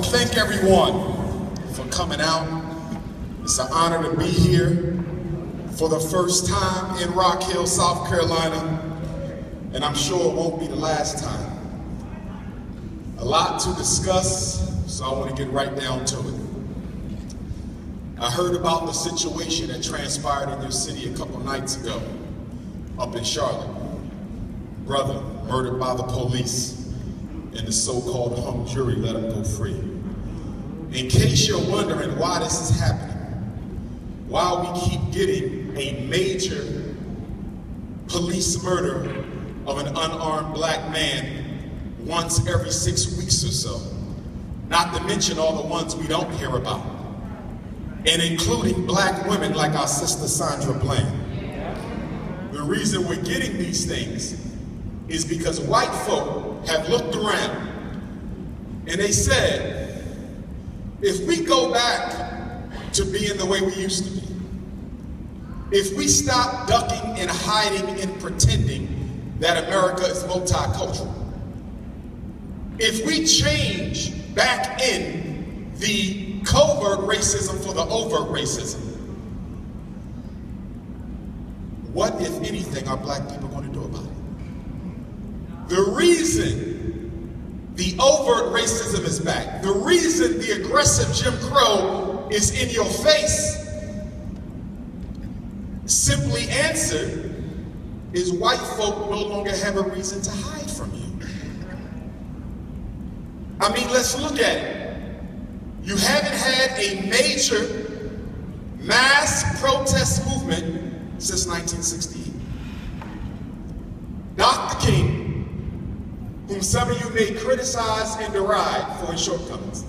thank everyone for coming out. It's an honor to be here for the first time in Rock Hill, South Carolina, and I'm sure it won't be the last time. A lot to discuss, so I want to get right down to it. I heard about the situation that transpired in your city a couple nights ago, up in Charlotte. Brother murdered by the police, and the so-called hung jury let him go free. In case you're wondering why this is happening, why we keep getting a major police murder of an unarmed black man once every 6 weeks or so, not to mention all the ones we don't hear about, and including black women like our sister Sandra Bland. The reason we're getting these things is because white folk have looked around and they said, if we go back to being the way we used to be, if we stop ducking and hiding and pretending that America is multicultural, if we change back in the covert racism for the overt racism, what, if anything, are black people going to do about it? The reason the overt racism is back, the reason the aggressive Jim Crow is in your face, simply answered, is white folk no longer have a reason to hide from you. I mean, let's look at it. You haven't had a major mass protest movement since 1968. Dr. King, whom some of you may criticize and deride for his shortcomings,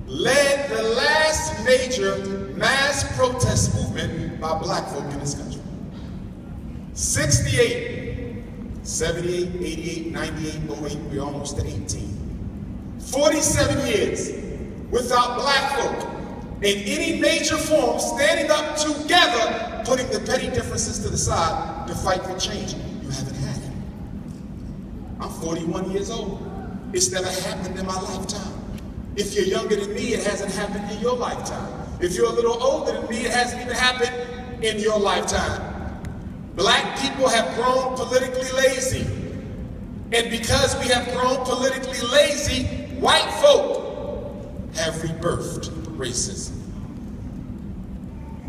led the last major mass protest movement by black folk in this country. 68, 78, 88, 98, 08, we're almost to 18. 47 years without black folk in any major form standing up together, putting the petty differences to the side to fight for change. You haven't had it. I'm 41 years old. It's never happened in my lifetime. If you're younger than me, it hasn't happened in your lifetime. If you're a little older than me, it hasn't even happened in your lifetime. Black people have grown politically lazy. And because we have grown politically lazy, white folk have rebirthed racism.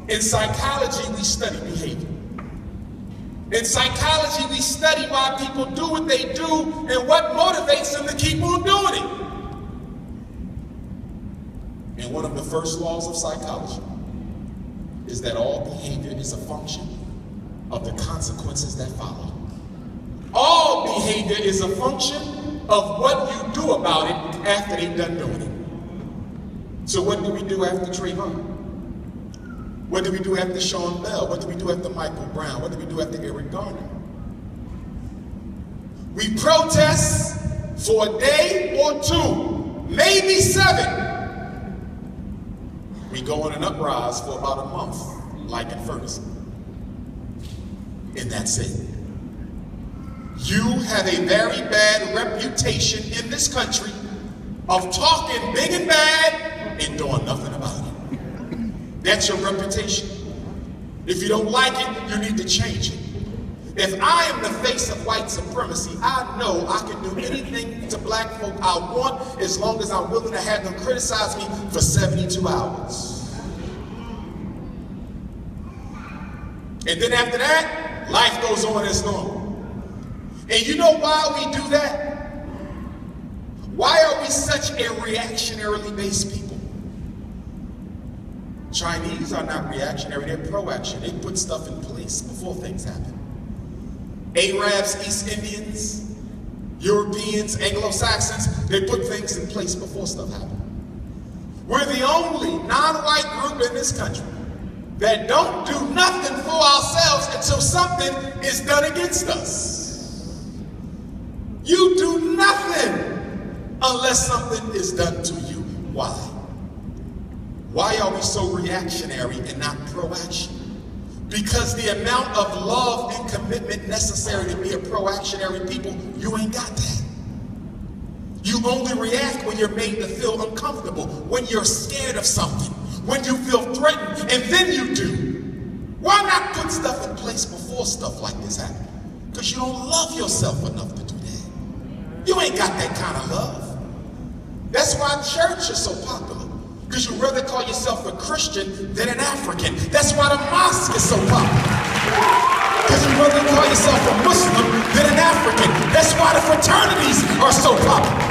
In psychology, we study behavior. In psychology, we study why people do what they do and what motivates them to keep on doing it. And one of the first laws of psychology is that all behavior is a function of the consequences that follow. All behavior is a function of what you do about it after they're done doing it. So what do we do after Trayvon? What do we do after Sean Bell? What do we do after Michael Brown? What do we do after Eric Garner? We protest for a day or two, maybe 7. We go on an uprise for about a month, like in Ferguson. And that's it. You have a very bad reputation in this country of talking big and bad and doing nothing about it. That's your reputation. If you don't like it, you need to change it. If I am the face of white supremacy, I know I can do anything to black folk I want as long as I'm willing to have them criticize me for 72 hours. And then after that, life goes on as normal. And you know why we do that? Why are we such a reactionarily based people? Chinese are not reactionary, they're pro-action. They put stuff in place before things happen. Arabs, East Indians, Europeans, Anglo-Saxons, they put things in place before stuff happens. We're the only non-white group in this country that don't do nothing for ourselves until something is done against us. You do nothing unless something is done to you. Why? Why are we so reactionary and not pro-action? Because the amount of love and commitment necessary to be a pro-actionary people, you ain't got that. You You only react when you're made to feel uncomfortable, when you're scared of something, when you feel threatened, and then you do. Why not put stuff in place before stuff like this happens? Because you don't love yourself enough to do that. You ain't got that kind of love. That's why church is so popular. Because you'd rather call yourself a Christian than an African. That's why the mosque is so popular. Because you'd rather call yourself a Muslim than an African. That's why the fraternities are so popular.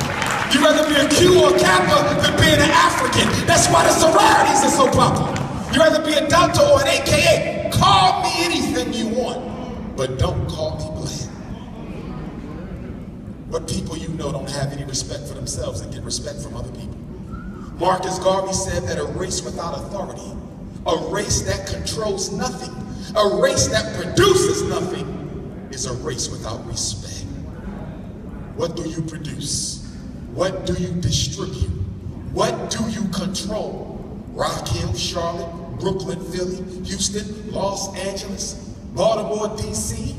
You'd rather be a Q or a Kappa than being an African. That's why the sororities are so popular. You'd rather be a doctor or an AKA. Call me anything you want, but don't call me black. But people you know don't have any respect for themselves and get respect from other people. Marcus Garvey said that a race without authority, a race that controls nothing, a race that produces nothing, is a race without respect. What do you produce? What do you distribute? What do you control? Rock Hill, Charlotte, Brooklyn, Philly, Houston, Los Angeles, Baltimore, DC,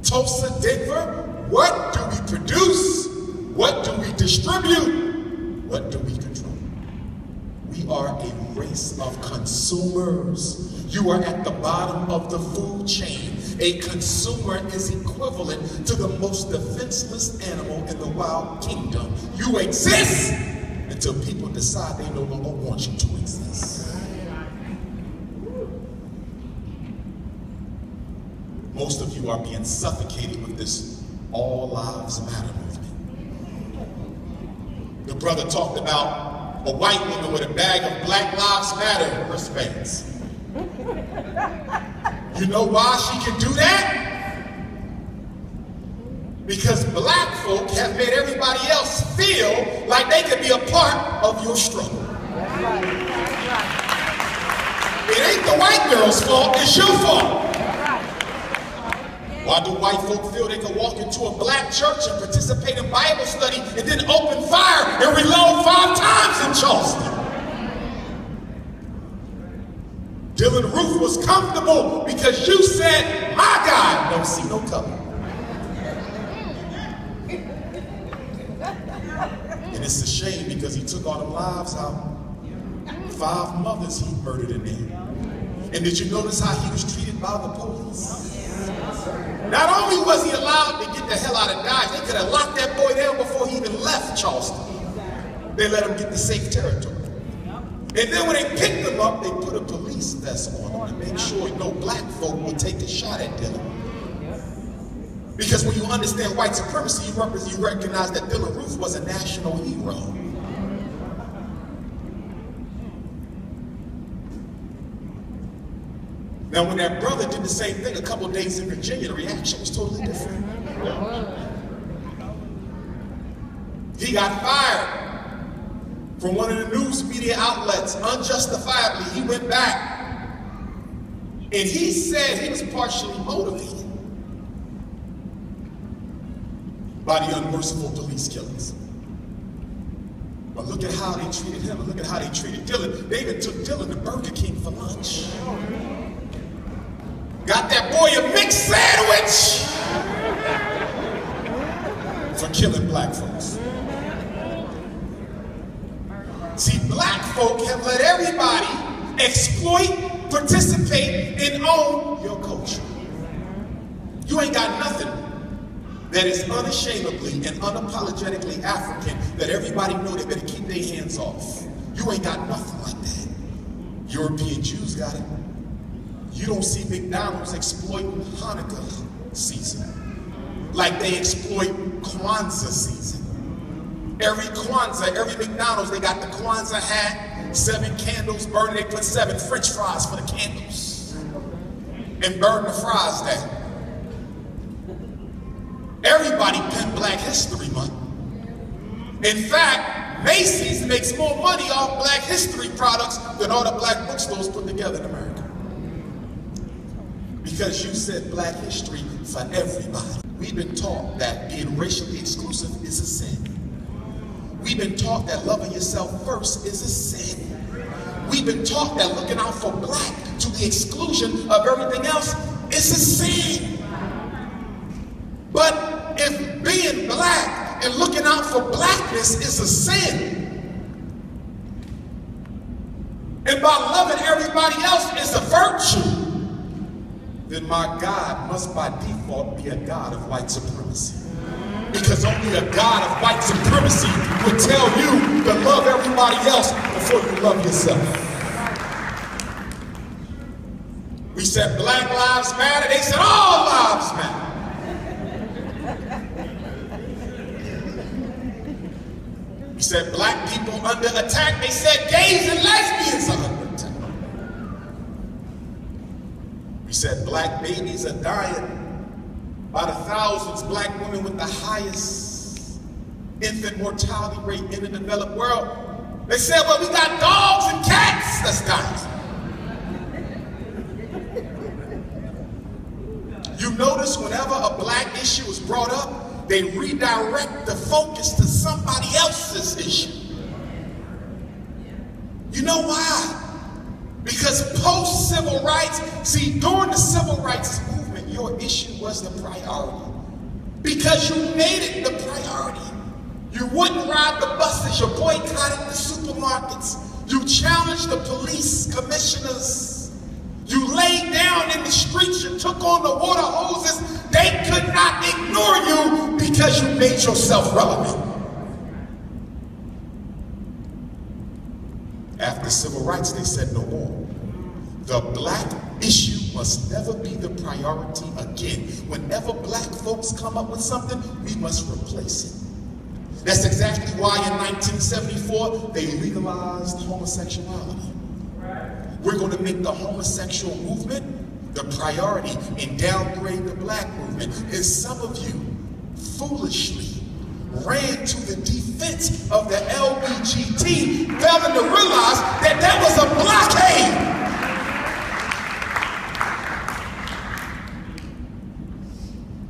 Tulsa, Denver. What do we produce? What do we distribute? What do we control? We are a race of consumers. You are at the bottom of the food chain. A consumer is equivalent to the most defenseless animal in the wild kingdom. You exist until people decide they no longer want you to exist. Most of you are being suffocated with this All Lives Matter movement. The brother talked about a white woman with a bag of Black Lives Matter wristbands. You know why she can do that? Because black folk have made everybody else feel like they could be a part of your struggle. It ain't the white girl's fault, it's your fault. Why do white folk feel they can walk into a black church and participate in Bible study and then open fire and reload 5 times in Charleston? Dylan Roof was comfortable because you said, my God, don't see no color. And it's a shame because he took all the lives out. 5 mothers he murdered in there. And did you notice how he was treated by the police? Not only was he allowed to get the hell out of Dodge, they could have locked that boy down before he even left Charleston. They let him get to safe territory. And then when they picked him up, they put a police vest on him to make sure no black folk would take a shot at Dylan. Because when you understand white supremacy, you recognize that Dylan Roof was a national hero. Now, when that brother did the same thing a couple of days in Virginia, the reaction was totally different. He got fired from one of the news media outlets unjustifiably. He went back and he said he was partially motivated by the unmerciful police killings. But look at how they treated him and look at how they treated Dylan. They even took Dylan to Burger King for lunch. Got that boy a mixed sandwich for killing black folks. See, black folk have let everybody exploit, participate, and own your culture. You ain't got nothing that is unashamedly and unapologetically African that everybody know they better keep their hands off. You ain't got nothing like that. European Jews got it. You don't see McDonald's exploiting Hanukkah season like they exploit Kwanzaa season. Every Kwanzaa, every McDonald's, they got the Kwanzaa hat, 7 candles burning. They put 7 French fries for the candles and burn the fries down. Everybody pimp Black History Month. In fact, Macy's makes more money off Black history products than all the black bookstores put together in America. Because you said black history for everybody. We've been taught that being racially exclusive is a sin. We've been taught that loving yourself first is a sin. We've been taught that looking out for black to the exclusion of everything else is a sin. But if being black and looking out for blackness is a sin. And by loving everybody else is a virtue, then my God must by default be a God of white supremacy. Because only a God of white supremacy would tell you to love everybody else before you love yourself. We said Black Lives Matter, they said all lives matter. We said black people under attack, they said gays and lesbians are under attack. We said black babies are dying by the thousands, black women with the highest infant mortality rate in the developed world. They said, well, we got dogs and cats that's dying. You notice whenever a black issue is brought up, they redirect the focus to somebody else's issue. You know why? Because post-civil rights, see, during the civil rights movement, your issue was the priority. Because you made it the priority. You wouldn't ride the buses, you boycotted the supermarkets, you challenged the police commissioners, you laid down in the streets, you took on the water hoses. They could not ignore you because you made yourself relevant. After civil rights, they said no more. The black issue must never be the priority again. Whenever black folks come up with something, we must replace it. That's exactly why in 1974, they legalized homosexuality. We're going to make the homosexual movement the priority and downgrade the black movement. And some of you foolishly ran to the defense of the LGBT, failing to realize that that was a blockade.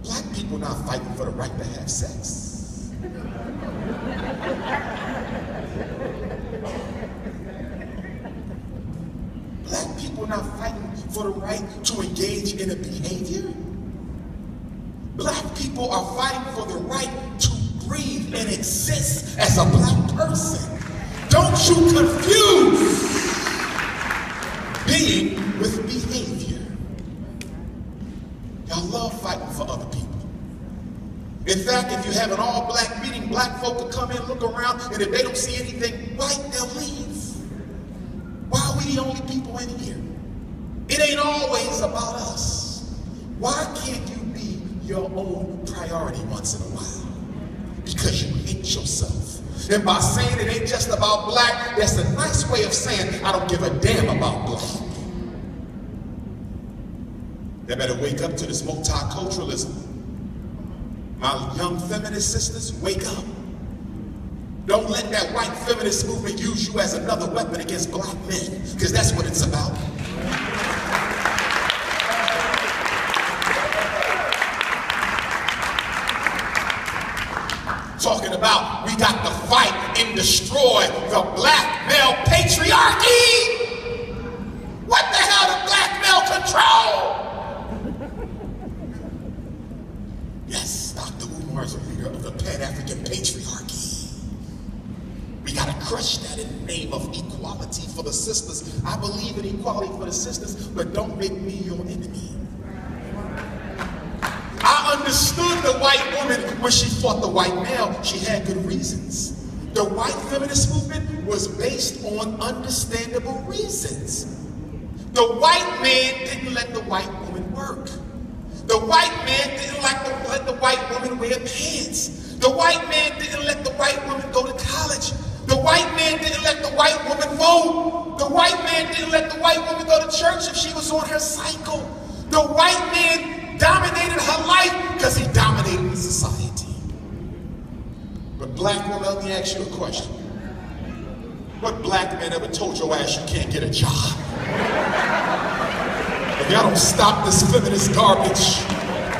Black people not fighting for the right to have sex. Black people not fighting for the right to engage in a behavior. Black people are fighting for the right to breathe and exist as a black person. Don't you confuse being with behavior. Y'all love fighting for other people. In fact, if you have an all-black meeting, black folk will come in, look around, and if they don't see anything white, they'll leave. Why are we the only people in here? It ain't always about us. Why can't you be your own priority once in a while? Because you hate yourself. And by saying it ain't just about black, that's a nice way of saying I don't give a damn about black. They better wake up to this multiculturalism. My young feminist sisters, wake up. Don't let that white feminist movement use you as another weapon against black men, because that's what it's about. Talking about we got to fight and destroy the black male patriarchy. What the hell does black male control? Yes, Dr. Umar is a leader of the Pan-African patriarchy. We gotta crush that in the name of equality for the sisters. I believe in equality for the sisters, but don't make me your enemy. I understood the white woman when she fought the white male. She had good reasons. The white feminist movement was based on understandable reasons. The white man didn't let the white woman work. The white man didn't let the white woman wear pants. The white man didn't let the white woman go to college. The white man didn't let the white woman vote. The white man didn't let the white woman go to church if she was on her cycle. The white man dominated her life because he dominated the society. But black woman, let me ask you a question. What black man ever told your ass you can't get a job? If y'all don't stop this feminist garbage,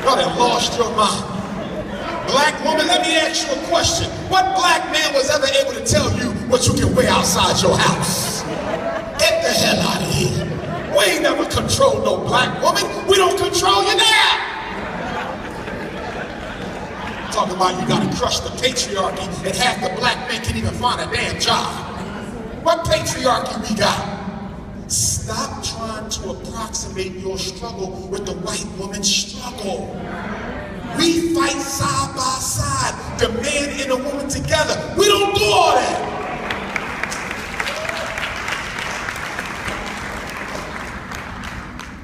y'all done lost your mind. Black woman, let me ask you a question. What black man was ever able to tell you what you can wear outside your house? Get the hell out of here. We ain't never controlled no black woman. We don't control you now. Talking about you gotta crush the patriarchy and half the black men can't even find a damn job. What patriarchy we got? Stop trying to approximate your struggle with the white woman's struggle. We fight side by side, the man and the woman together. We don't do all that.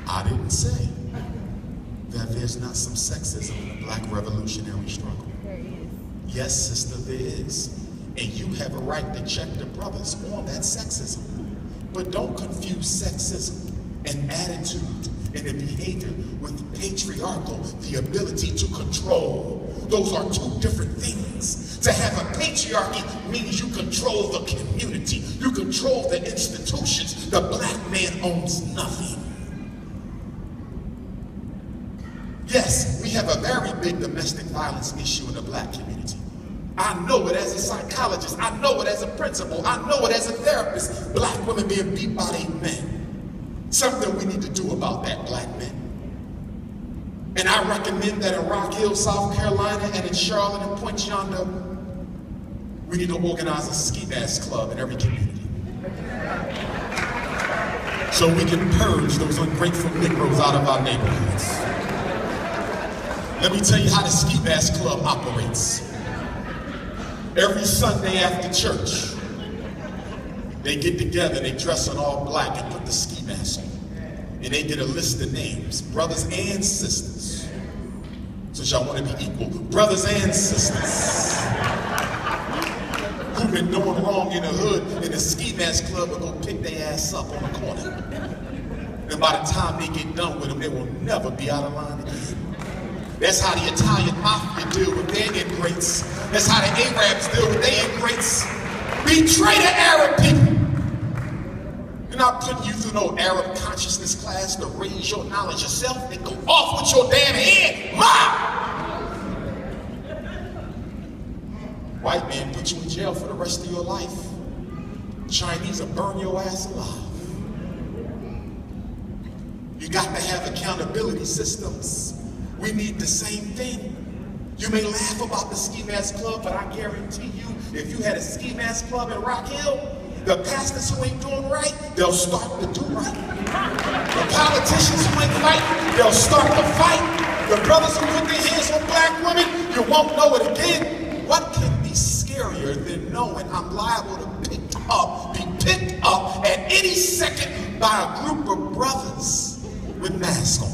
I didn't say that there's not some sexism in the black revolutionary struggle. There is. Yes, sister, there is. And you have a right to check the brothers on that sexism. But don't confuse sexism and attitude and the behavior with patriarchal, the ability to control. Those are two different things. To have a patriarchy means you control the community, you control the institutions. The black man owns nothing. Yes, we have a very big domestic violence issue in the black community. I know it as a psychologist, I know it as a principal, I know it as a therapist. Black women being beat by their men. Something we need to do about that, black men. And I recommend that in Rock Hill, South Carolina, and in Charlotte and Point Yonder, we need to organize a ski mask club in every community. So we can purge those ungrateful Negroes out of our neighborhoods. Let me tell you how the ski mask club operates. Every Sunday after church, they get together, they dress in all black and put the ski mask on. And they get a list of names, brothers and sisters. Since y'all want to be equal, brothers and sisters who've been doing wrong in the hood, and the ski mask club will go pick their ass up on the corner. And by the time they get done with them, they will never be out of line again. That's how the Italian mafia deal with their ingrates. That's how the Arabs deal with their ingrates. Betray the Arab people. You're not putting you through no Arab consciousness class to raise your knowledge yourself and go off with your damn head. Mom! White man put you in jail for the rest of your life. Chinese will burn your ass alive. You got to have accountability systems. We need the same thing. You may laugh about the ski mask club, but I guarantee you, if you had a ski mask club in Rock Hill, the pastors who ain't doing right, they'll start to do right. The politicians who ain't fighting, they'll start to fight. The brothers who put their hands on black women, you won't know it again. What can be scarier than knowing I'm liable to be picked up at any second by a group of brothers with masks on?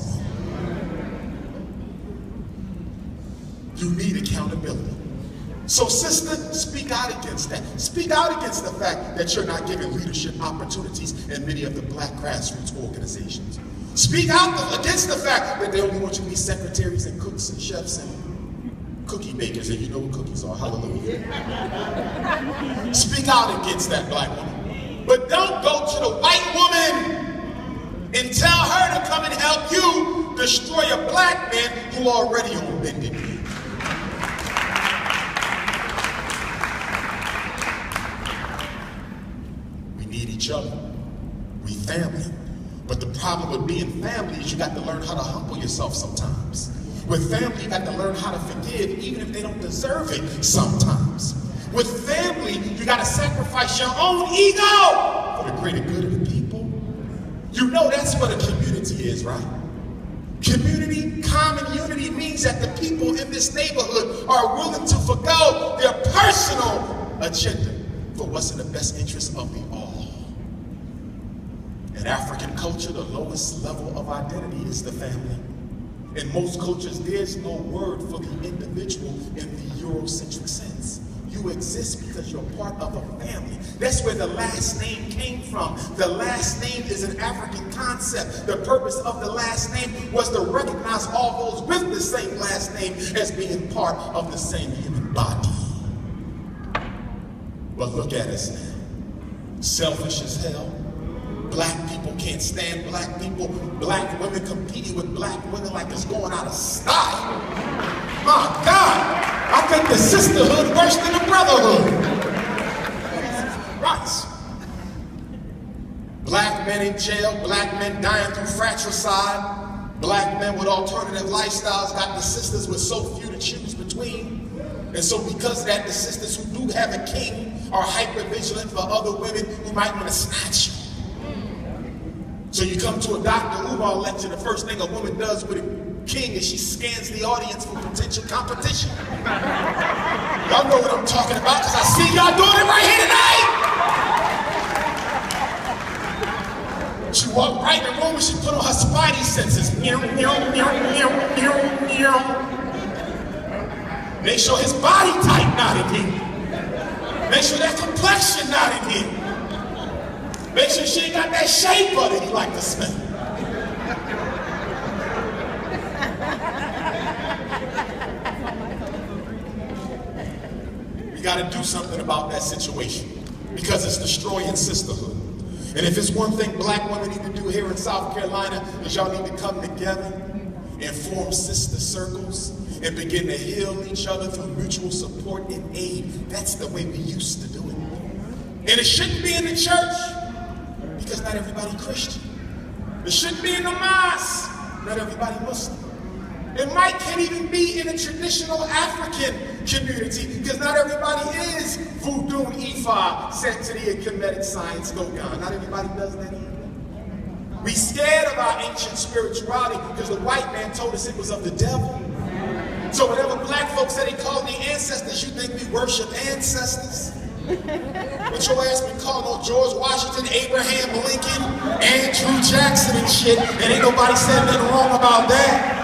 You need accountability. So sister, speak out against that. Speak out against the fact that you're not giving leadership opportunities in many of the black grassroots organizations. Speak out against the fact that they only want you to be secretaries and cooks and chefs and cookie bakers, and you know what cookies are, hallelujah. Speak out against that, black woman. But don't go to the white woman and tell her to come and help you destroy a black man who already on bended knee. Each other. We family. But the problem with being family is you got to learn how to humble yourself sometimes. With family, you got to learn how to forgive even if they don't deserve it sometimes. With family, you got to sacrifice your own ego for the greater good of the people. You know that's what a community is, right? Community, common unity means that the people in this neighborhood are willing to forgo their personal agenda for what's in the best interest of the all. In African culture, the lowest level of identity is the family. In most cultures, there's no word for the individual in the Eurocentric sense. You exist because you're part of a family. That's where the last name came from. The last name is an African concept. The purpose of the last name was to recognize all those with the same last name as being part of the same human body. But look at us now. Selfish as hell. Black people can't stand black people. Black women competing with black women like it's going out of style. My God, I think the sisterhood worse than the brotherhood. Right. Black men in jail, black men dying through fratricide, black men with alternative lifestyles got the sisters with so few to choose between. And so because of that, the sisters who do have a king are hyper-vigilant for other women who might want to snatch you. So you come to a Dr. Umar lecture, the first thing a woman does with a king is she scans the audience for potential competition. Y'all know what I'm talking about because I see y'all doing it right here tonight. She walked right in the room and she put on her spidey senses. Make sure his body type not in here. Make sure that complexion not in here. Make sure she ain't got that shea butter he like to smell. We got to do something about that situation because it's destroying sisterhood. And if it's one thing black women need to do here in South Carolina is y'all need to come together and form sister circles and begin to heal each other through mutual support and aid. That's the way we used to do it. And it shouldn't be in the church because not everybody Christian. It shouldn't be in the mosque, not everybody Muslim. It might can't even be in a traditional African community because not everybody is voodoo, Ifa, Santeria, Kemetic science, Dogon. Not everybody does that either. We scared of our ancient spirituality because the white man told us it was of the devil. So whenever black folks say they call their ancestors, you think we worship ancestors? But your ass been calling on George Washington, Abraham Lincoln, Andrew Jackson and shit, and ain't nobody said nothing wrong about that.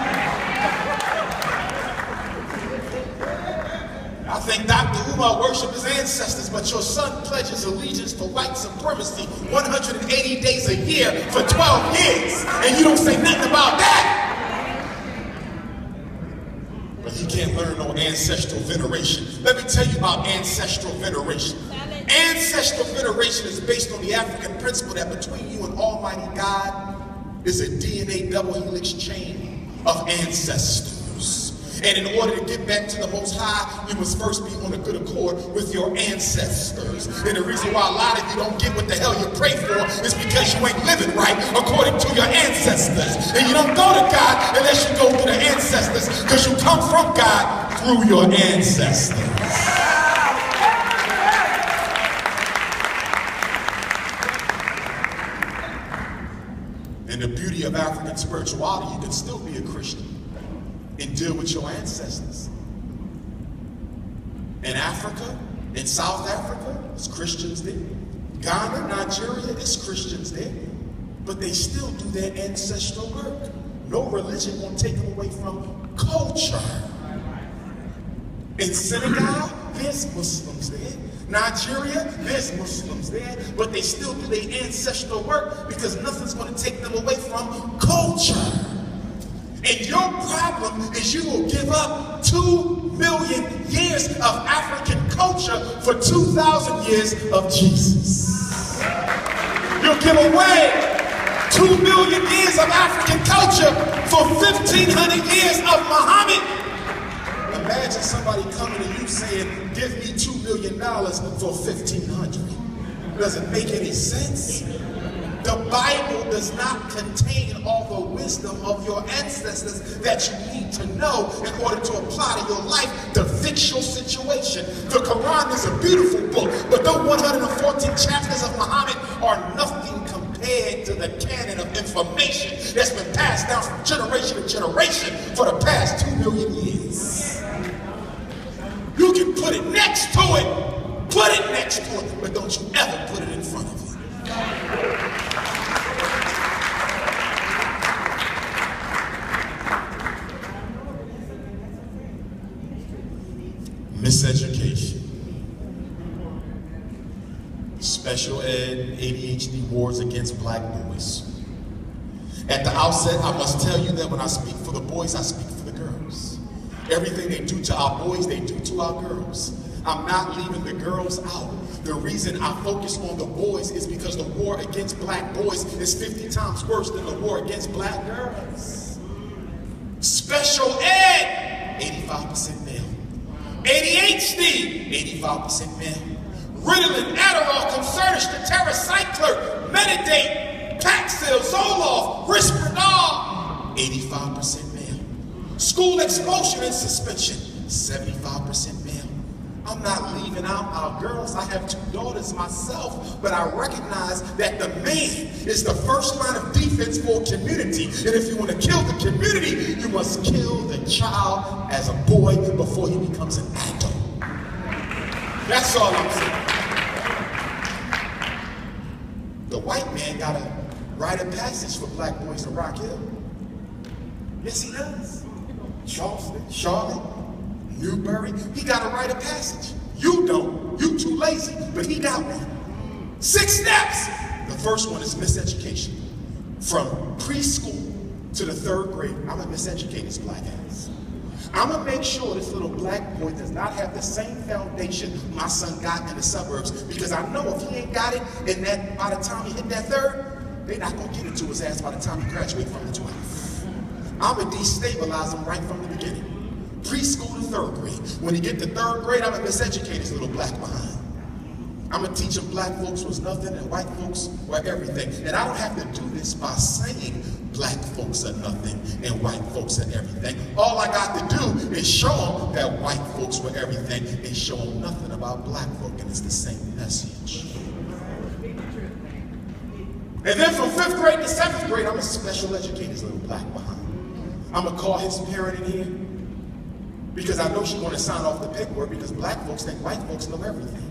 I think Dr. Umar worshipped his ancestors, but your son pledges allegiance to white supremacy 180 days a year for 12 years, and you don't say nothing about that. But he can't learn no ancestral veneration. Let me tell you about ancestral veneration. Ancestral veneration is based on the African principle that between you and Almighty God is a DNA double helix chain of ancestors. And in order to get back to the Most High, you must first be on a good accord with your ancestors. And the reason why a lot of you don't get what the hell you pray for is because you ain't living right according to your ancestors. And you don't go to God unless you go through the ancestors because you come from God through your ancestors. And the beauty of African spirituality, you can still be a Christian and deal with your ancestors. In Africa, in South Africa, there's Christians there. Ghana, Nigeria, there's Christians there. But they still do their ancestral work. No religion won't take them away from culture. In Senegal, there's Muslims there. Nigeria, there's Muslims there. But they still do their ancestral work because nothing's going to take them away from culture. And your problem is you will give up 2 million years of African culture for 2,000 years of Jesus. You'll give away 2 million years of African culture for 1,500 years of Muhammad. Imagine somebody coming to you saying, give me $2 million for 1,500. Does it make any sense? The Bible does not contain all the wisdom of your ancestors that you need to know in order to apply to your life to fix your situation. The Quran is a beautiful book, but the 114 chapters of Muhammad are nothing compared to the canon of information that's been passed down from generation to generation for the past 2 million years. You can put it next to it, but don't you ever put it in front of it. Miseducation, special ed, ADHD wars against black boys. At the outset, I must tell you that when I speak for the boys, I speak for the girls. Everything they do to our boys, they do to our girls. I'm not leaving the girls out. The reason I focus on the boys is because the war against black boys is 50 times worse than the war against black girls. Special ed, 85% male. ADHD, 85% male. Ritalin, Adderall, Concerta, Tetracycline, Metadate, Paxil, Zoloft, Risperdal, 85% male. School expulsion and suspension, 75% male. I'm not leaving out our girls. I have 2 daughters myself, but I recognize that the man is the first line of defense for a community. And if you want to kill the community, you must kill the child as a boy before he becomes an adult. That's all I'm saying. The white man got a rite of passage for black boys in Rock Hill. Yes, he does. Charleston, Charlotte, Newbury, he got a rite of passage. You don't. You too lazy, but he got one. 6 steps. The first one is miseducation. From preschool to the 3rd grade, I'm gonna miseducate his black ass. I'm gonna make sure this little black boy does not have the same foundation my son got in the suburbs, because I know if he ain't got it, and that by the time he hit that 3rd, they're not gonna get it to his ass by the time he graduates from the 12th. I'm gonna destabilize him right from the beginning. Preschool to 3rd grade. When he get to 3rd grade, I'm gonna miseducate his little black behind. I'm gonna teach him black folks was nothing and white folks were everything. And I don't have to do this by saying black folks are nothing and white folks are everything. All I got to do is show them that white folks were everything and show them nothing about black folk, and it's the same message. And then from 5th grade to 7th grade, I'm gonna special educate his little black behind. I'm gonna call his parent in here, because I know she's going to sign off the paperwork, because black folks think white folks know everything.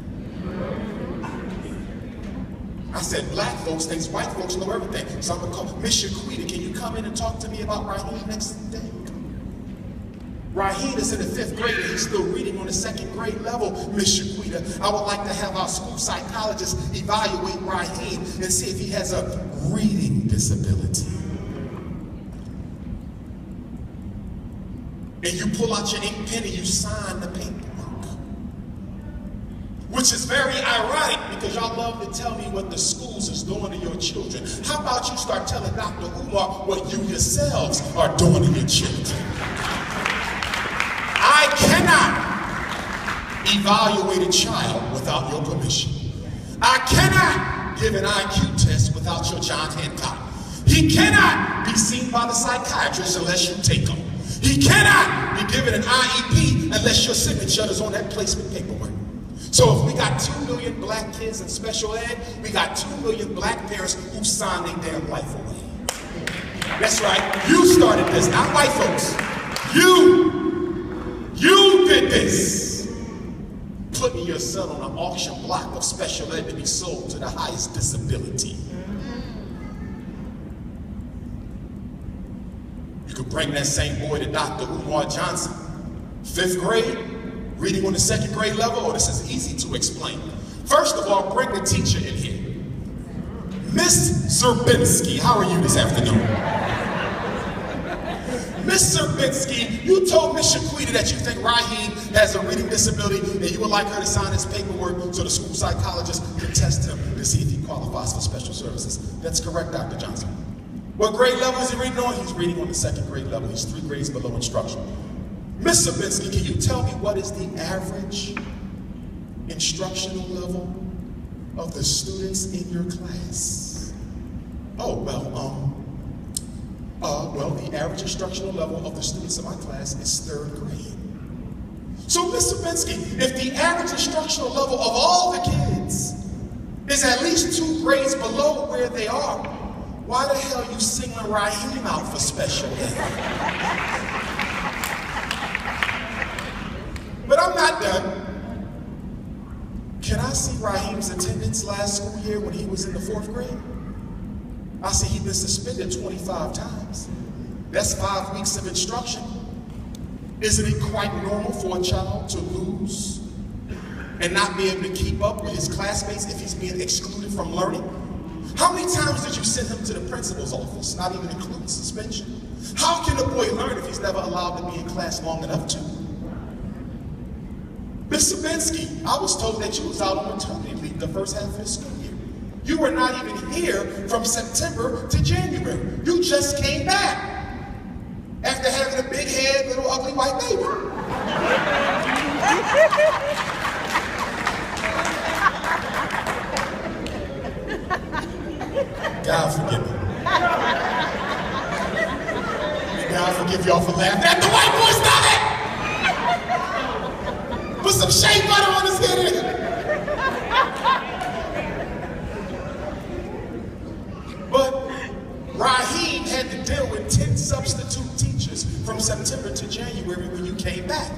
I said black folks think white folks know everything. So I'm going to call Miss Shaquita, can you come in and talk to me about Raheem next day? Raheem is in the 5th grade and he's still reading on the 2nd grade level. Miss Shaquita, I would like to have our school psychologist evaluate Raheem and see if he has a reading disability. And you pull out your ink pen and you sign the paperwork. Which is very ironic, because y'all love to tell me what the schools is doing to your children. How about you start telling Dr. Umar what you yourselves are doing to your children? I cannot evaluate a child without your permission. I cannot give an IQ test without your John Hancock. He cannot be seen by the psychiatrist unless you take him. He cannot be given an IEP unless your signature is on that placement paperwork. So if we got 2 million black kids in special ed, we got 2 million black parents who signed their damn life away. That's right, you started this, not white folks. You did this. Putting your son on an auction block of special ed to be sold to the highest disability. You could bring that same boy to Dr. Umar Johnson. 5th grade, reading on the 2nd grade level. Oh, this is easy to explain. First of all, bring the teacher in here. Miss Zerbinski, how are you this afternoon? Miss Zerbinski, you told Miss Shaquita that you think Raheem has a reading disability and you would like her to sign his paperwork so the school psychologist can test him to see if he qualifies for special services. That's correct, Dr. Johnson. What grade level is he reading on? He's reading on the 2nd grade level. He's 3 grades below instruction. Miss Zerbinski, can you tell me what is the average instructional level of the students in your class? Oh, well, the average instructional level of the students in my class is 3rd grade. So, Miss Zerbinski, if the average instructional level of all the kids is at least 2 grades below where they are, why the hell are you singling Raheem out for special ed? But I'm not done. Can I see Raheem's attendance last school year when he was in the 4th grade? I see he'd been suspended 25 times. That's 5 weeks of instruction. Isn't it quite normal for a child to lose and not be able to keep up with his classmates if he's being excluded from learning? How many times did you send him to the principal's office, not even including suspension? How can a boy learn if he's never allowed to be in class long enough to? Miss Zerbinski, I was told that you was out on maternity leave the first half of the school year. You were not even here from September to January. You just came back after having a big head, little ugly white baby. God forgive me. And God forgive y'all for laughing at the white boy. Stop it! Put some shea butter September to January when you came back.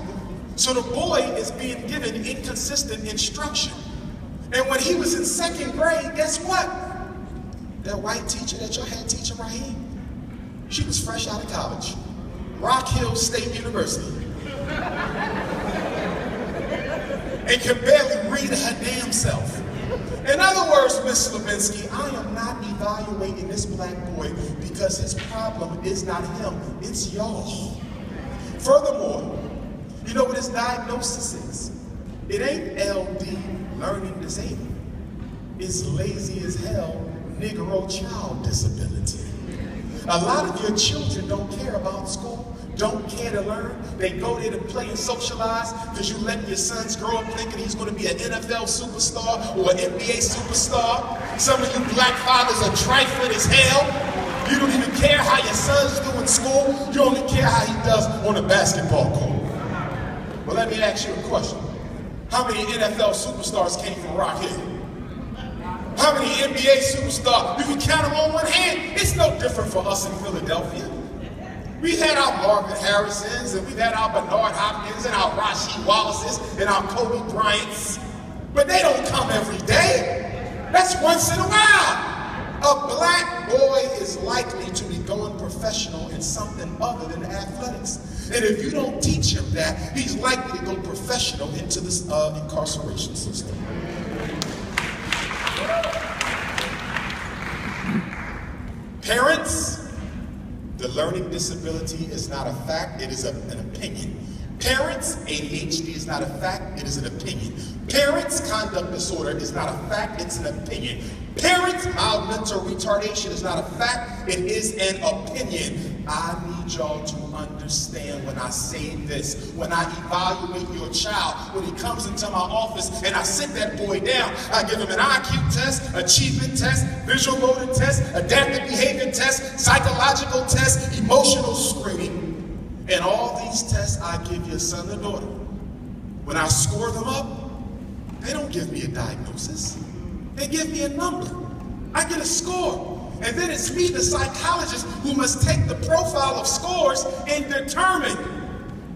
So the boy is being given inconsistent instruction. And when he was in 2nd grade, guess what? That white teacher that your head teacher right here, she was fresh out of college. Rock Hill State University. And can barely read her damn self. In other words, Miss Levinsky, I am not evaluating this black boy because his problem is not him, it's y'all. Furthermore, you know what his diagnosis is? It ain't LD, learning disabled. It's lazy as hell, Negro child disability. A lot of your children don't care about school, don't care to learn. They go there to play and socialize because you let your sons grow up thinking he's going to be an NFL superstar or an NBA superstar. Some of you black fathers are trifling as hell. You don't even care how your sons do in school. You only care how he does on a basketball court. Well, let me ask you a question. How many NFL superstars came from Rock Hill? How many NBA superstars? You can count them on one hand. It's no different for us in Philadelphia. We've had our Marvin Harrisons, and we've had our Bernard Hopkins, and our Rasheed Wallaces, and our Kobe Bryants. But they don't come every day. That's once in a while. A black boy is likely to be going professional in something other than athletics. And if you don't teach him that, he's likely to go professional into this incarceration system. Parents, the learning disability is not a fact, it is an opinion. Parents, ADHD is not a fact, it is an opinion. Parents, conduct disorder is not a fact, it's an opinion. Parents, mild mental retardation is not a fact, it is an opinion. I need y'all to understand when I say this. When I evaluate your child, when he comes into my office and I sit that boy down, I give him an IQ test, achievement test, visual motor test, adaptive behavior test, psychological test, emotional screening. And all these tests I give your son or daughter. When I score them up, they don't give me a diagnosis. They give me a number. I get a score. And then it's me, the psychologist, who must take the profile of scores and determine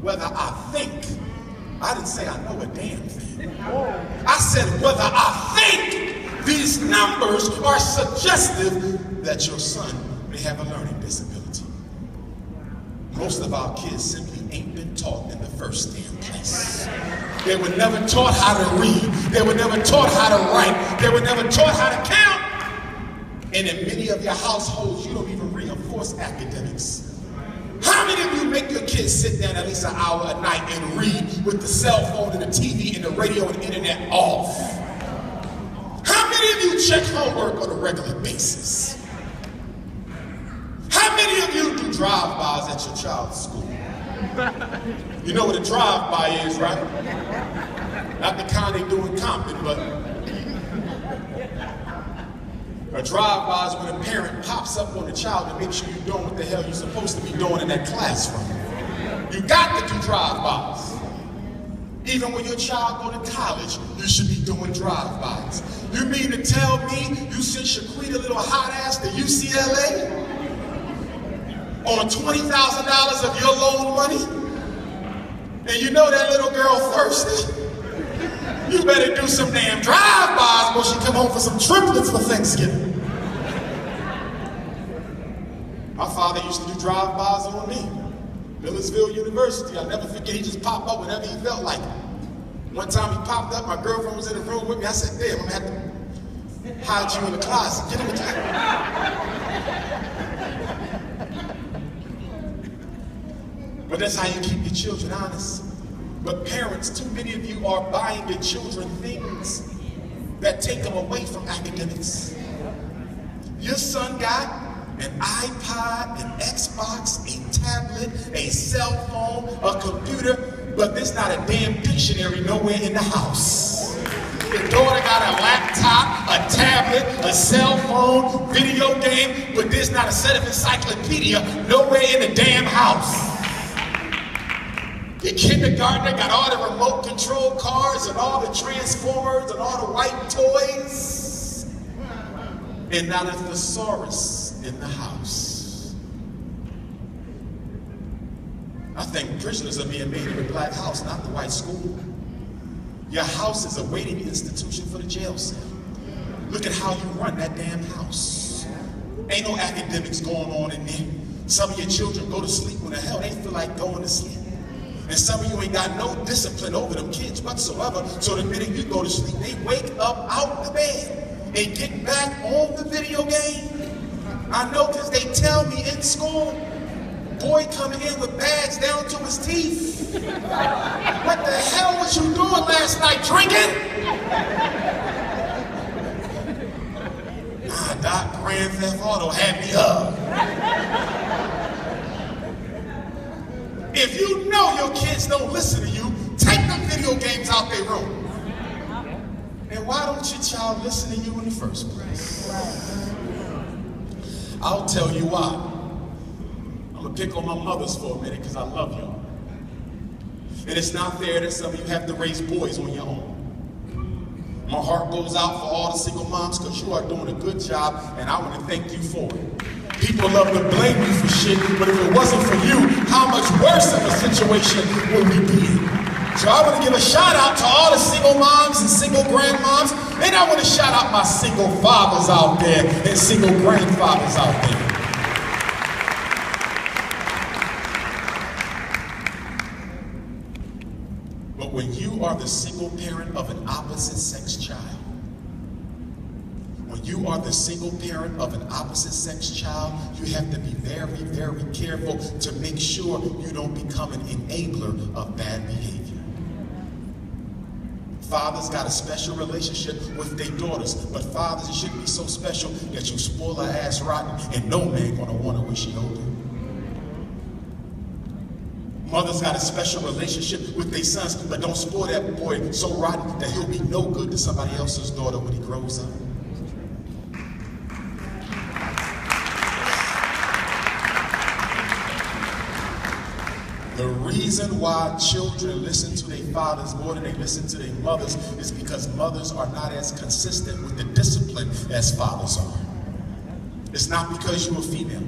whether I think. I didn't say I know a damn thing. I said whether I think these numbers are suggestive that your son may have a learning disability. Most of our kids simply ain't been taught in the first damn place. They were never taught how to read. They were never taught how to write. They were never taught how to count. And in many of your households, you don't even reinforce academics. How many of you make your kids sit down at least an hour a night and read with the cell phone and the TV and the radio and the internet off? How many of you check homework on a regular basis? How many of you do drive-bys at your child's school? You know what a drive-by is, right? Not the kind they do in Compton, but a drive-by is when a parent pops up on the child to make sure you're doing what the hell you're supposed to be doing in that classroom. You got to do drive-bys. Even when your child go to college, you should be doing drive-bys. You mean to tell me you sent Shaquita little hot ass to UCLA on $20,000 of your loan money? And you know that little girl thirsty? You better do some damn drive-bys before she come home for some triplets for Thanksgiving. My father used to do drive-bys on me. Millersville University, I'll never forget, he just popped up whenever he felt like it. One time he popped up, my girlfriend was in the room with me, I said, damn, I'm gonna have to hide you in the closet. Get in the closet. But that's how you keep your children honest. But parents, too many of you are buying your children things that take them away from academics. Your son got an iPod, an Xbox, a tablet, a cell phone, a computer, but there's not a damn dictionary nowhere in the house. Your daughter got a laptop, a tablet, a cell phone, video game, but there's not a set of encyclopedia nowhere in the damn house. Your kindergartner got all the remote control cars and all the transformers and all the white toys, and not a thesaurus in the house. think prisoners are being made in the black house, not the white school. Your house is a waiting institution for the jail cell. Look at how you run that damn house. Ain't no academics going on in there. Some of your children go to sleep when the hell they feel like going to sleep. And some of you ain't got no discipline over them kids whatsoever. So the minute you go to sleep, they wake up out the bed and get back on the video game. I know because they tell me in school, boy coming in with bags down to his teeth. What the hell was you doing last night, drinking? Nah, Doc, Grand Theft Auto had me up. If you know your kids don't listen to you, take them video games out their room. And why don't your child listen to you in the first place? I'll tell you why. I'm gonna pick on my mothers for a minute because I love y'all. And it's not fair that some of you have to raise boys on your own. My heart goes out for all the single moms because you are doing a good job and I want to thank you for it. People love to blame you for shit, but if it wasn't for you, how much worse of a situation would we be in? So I want to give a shout out to all the single moms and single grandmoms, and I want to shout out my single fathers out there and single grandfathers out there. But when you are the single parent of an opposite sex child, when you are the single parent of an opposite sex child, you have to be very, very careful to make sure you don't become an enabler of bad behavior. Fathers got a special relationship with their daughters, but fathers, it shouldn't be so special that you spoil her ass rotten and no man gonna wanna wish he owed you. Mothers got a special relationship with their sons, but don't spoil that boy so rotten that he'll be no good to somebody else's daughter when he grows up. The reason why children listen to their fathers more than they listen to their mothers is because mothers are not as consistent with the discipline as fathers are. It's not because you're a female.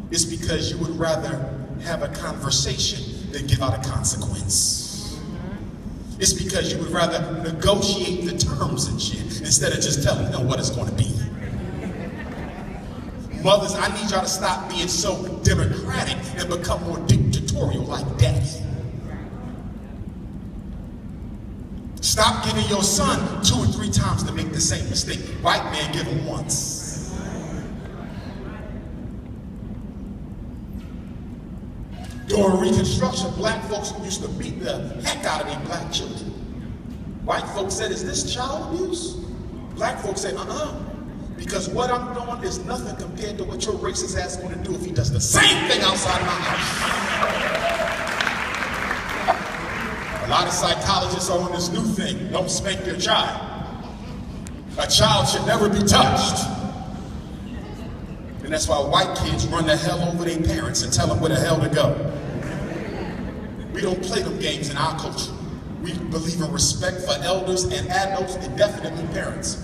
It's because you would rather have a conversation than give out a consequence. It's because you would rather negotiate the terms and shit instead of just telling them what it's going to be. Mothers, I need y'all to stop being so democratic and become more dictatorial like daddy. Stop giving your son 2 or 3 times to make the same mistake. White man give him once. During Reconstruction, black folks used to beat the heck out of their black children. White folks said, is this child abuse? Black folks said, because what I'm doing is nothing compared to what your racist ass is going to do if he does the same thing outside my house. A lot of psychologists are on this new thing, don't spank your child. A child should never be touched. And that's why white kids run the hell over their parents and tell them where the hell to go. We don't play them games in our culture. We believe in respect for elders and adults and definitely parents.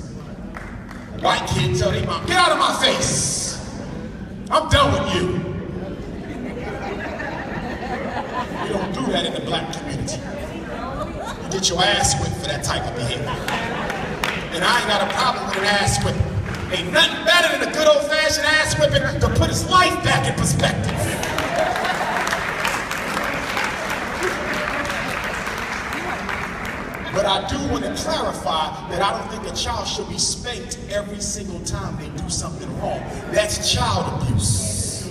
White kids tell their mom, get out of my face. I'm done with you. We don't do that in the black community. You get your ass whipped for that type of behavior. And I ain't got a problem with an ass whipping. Ain't nothing better than a good old-fashioned ass whipping to put his life back in perspective. But I do want to clarify that I don't think a child should be spanked every single time they do something wrong. That's child abuse.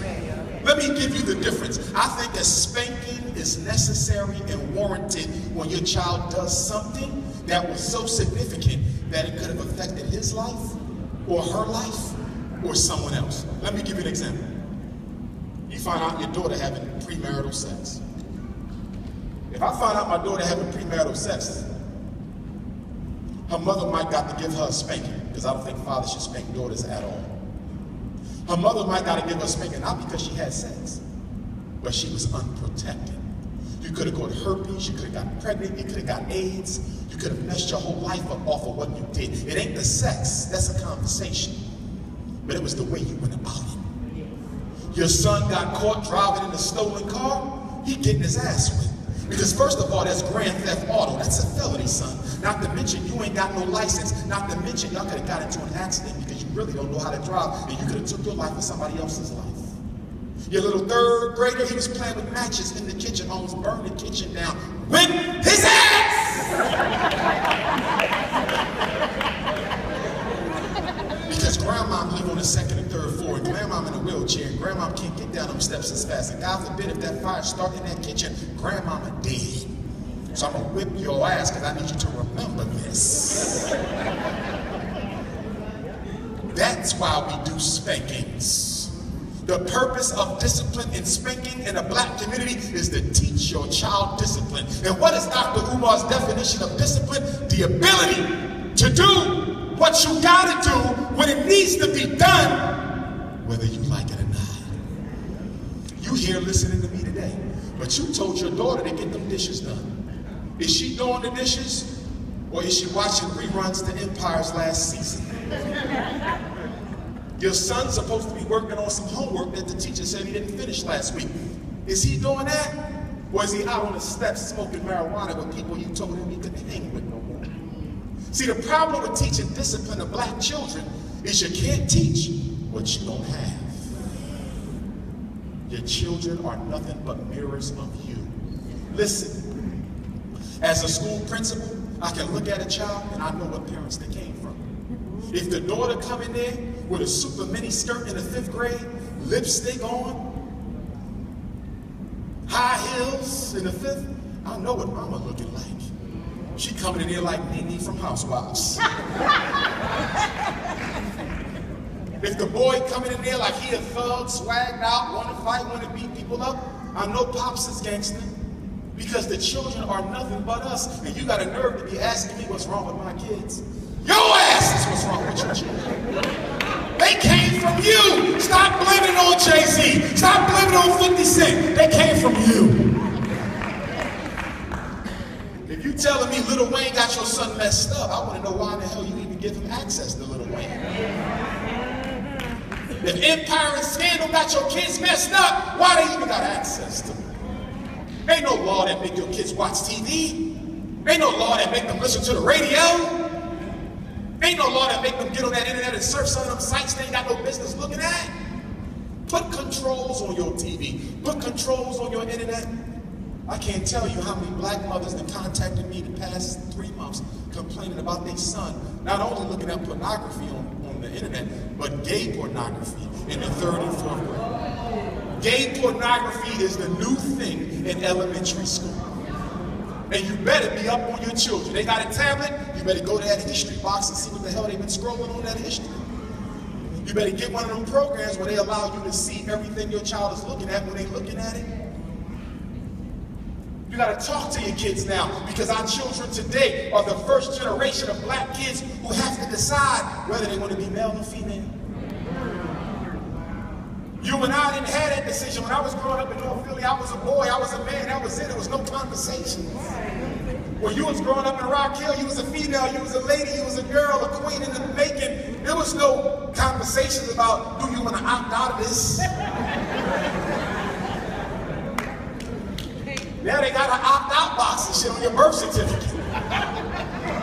Let me give you the difference. I think that spanking is necessary and warranted when your child does something that was so significant that it could have affected his life or her life or someone else. Let me give you an example. You find out your daughter having premarital sex. If I find out my daughter having premarital sex, her mother might got to give her a spanking, because I don't think fathers should spank daughters at all. Her mother might got to give her a spanking, not because she had sex, but she was unprotected. You could have got herpes, you could have got pregnant, you could have got AIDS, you could have messed your whole life up off of what you did. It ain't the sex, that's a conversation, but it was the way you went about it. Your son got caught driving in a stolen car, he getting his ass whipped. Because first of all, that's grand theft auto. That's a felony, son. Not to mention you ain't got no license. Not to mention y'all could have got into an accident because you really don't know how to drive, and you could have took your life for somebody else's life. Your little third grader, he was playing with matches in the kitchen, almost burned the kitchen down. Whip his ass! Because grandma live on the second and third floor, and grandma in a wheelchair, and grandma can't get down them steps as fast. And God forbid if that fire start in that kitchen, grandmama dead. So I'm gonna whip your ass because I need you to remember this. That's why we do spankings. The purpose of discipline and spanking in the black community is to teach your child discipline. And what is Dr. Umar's definition of discipline? The ability to do what you gotta do when it needs to be done, whether you like it or not. You here listening to me today, but you told your daughter to get them dishes done. Is she doing the dishes, or is she watching reruns to Empire's last season? Your son's supposed to be working on some homework that the teacher said he didn't finish last week. Is he doing that? Or is he out on the steps smoking marijuana with people you told him he couldn't hang with no more? See, the problem with teaching discipline to black children is you can't teach what you don't have. Your children are nothing but mirrors of you. Listen, as a school principal, I can look at a child and I know what parents they came from. If the daughter come in there with a super mini skirt in the 5th grade, lipstick on, high heels in the 5th, I know what mama looking like. She coming in there like Nene from Housewives. If the boy coming in there like he a thug, swagged out, want to fight, want to beat people up, I know Pops is gangster. Because the children are nothing but us. And you got a nerve to be asking me what's wrong with my kids. Your ass is what's wrong with your children. They came from you. Stop blaming it on Jay-Z. Stop blaming it on 50 Cent. They came from you. If you telling me Lil Wayne got your son messed up, I want to know why in the hell you even give him access to Lil Wayne. If Empire and Scandal got your kids messed up, why they even got access to them? Ain't no law that make your kids watch TV. Ain't no law that make them listen to the radio. Ain't no law that make them get on that internet and surf some of them sites they ain't got no business looking at. Put controls on your TV. Put controls on your internet. I can't tell you how many black mothers that contacted me the past 3 months complaining about their son not only looking at pornography on the internet, but gay pornography in the 3rd and 4th grade. Gay pornography is the new thing in elementary school. And you better be up on your children. They got a tablet, you better go to that history box and see what the hell they've been scrolling on that history. You better get one of them programs where they allow you to see everything your child is looking at when they're looking at it. You gotta talk to your kids now, because our children today are the first generation of black kids who have to decide whether they want to be male or female. You and I didn't have that decision. When I was growing up in North Philly, I was a boy, I was a man, that was it. There was no conversation. When you was growing up in Rock Hill, you was a female, you was a lady, you was a girl, a queen in the making. There was no conversations about, do you want to opt out of this? Now they got an opt-out box and shit on your birth certificate.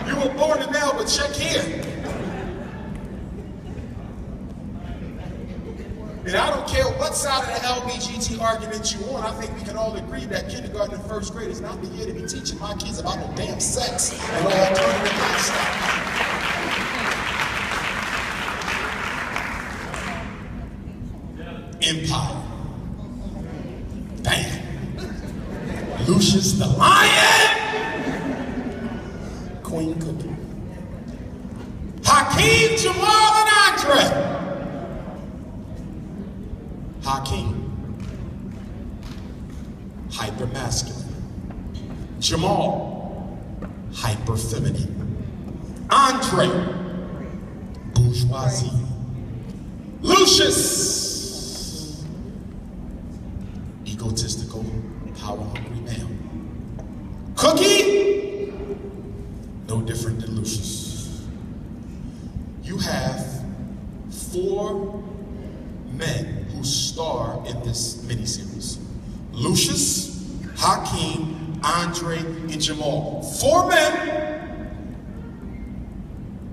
You were born a male, but check here. And I don't care what side of the LBGT argument you on, I think we can all agree that kindergarten and 1st grade is not the year to be teaching my kids about no damn sex and no alternative lifestyle. Empire. Damn. Lucius the Lion. Queen Cookie. Hakeem, Jamal, and Andre. Hakeem, hyper-masculine. Jamal, hyper-feminine. Andre, bourgeoisie. Lucius, egotistical, power-hungry male. Cookie, no different than Lucius. You have 4 men who star in this miniseries. Lucius, Hakeem, Andre, and Jamal. 4 men,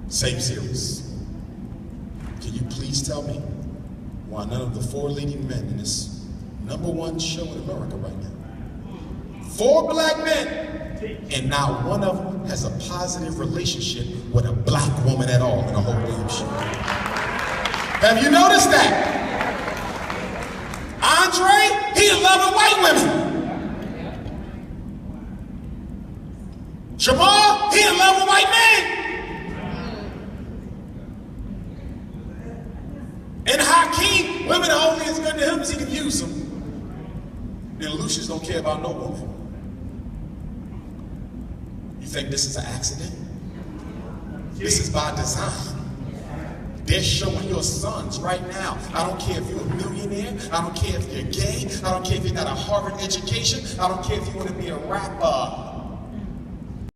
same series. Can you please tell me why none of the 4 leading men in this #1 show in America right now, 4 black men, and not one of them has a positive relationship with a black woman at all in the whole damn show? Have you noticed that? Andre, he in love with white women. Jamal, he in love with white men. And Hakeem, women are only as good to him as he can use them. And Lucius don't care about no woman. You think this is an accident? This is by design. They're showing your sons right now. I don't care if you're a millionaire. I don't care if you're gay. I don't care if you got a Harvard education. I don't care if you want to be a rapper.